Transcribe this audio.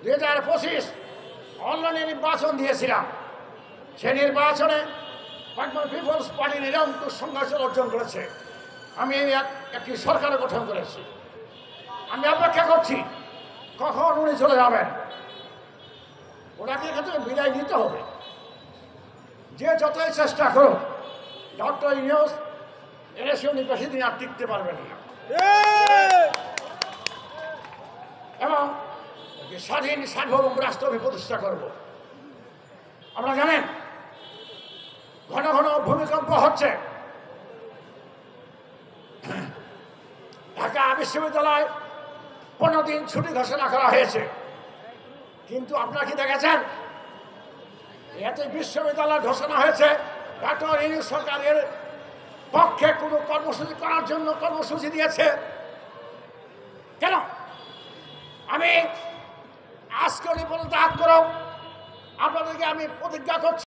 2025 অনলাইনে নির্বাচন দিয়েছিলাম। সে নির্বাচনে পিপলস পার্টি নিরঙ্কুশ সংঘর্ষ অর্জন করেছে। আমি একটি সরকার গঠন করেছি। আমি অপেক্ষা করছি কখন উনি চলে যাবেন। ওনাকে এখান থেকে বিদায় নিতে হবে। যে যতই চেষ্টা করুক, ডক্টর ইউনূস এদেশে উনি বেশি দিন আর টিকতে পারবেন না। এবং স্বাধীন সার্বভৌম রাষ্ট্র আমি প্রতিষ্ঠা করব। আপনারা জানেন ঘন ঘন ভূমিকম্প হচ্ছে। ঢাকা বিশ্ববিদ্যালয় 15 দিন ছুটি ঘোষণা করা হয়েছে, কিন্তু আপনারা কি দেখেছেন এতে বিশ্ববিদ্যালয় ঘোষণা হয়েছে ডক্টর ইউনূস সরকারের পক্ষে কোনো কর্মসূচি করার জন্য কর্মসূচি দিয়েছে কেন? আমি আজকে পর্যন্ত আপনাদেরকে আমি প্রতিজ্ঞা করছি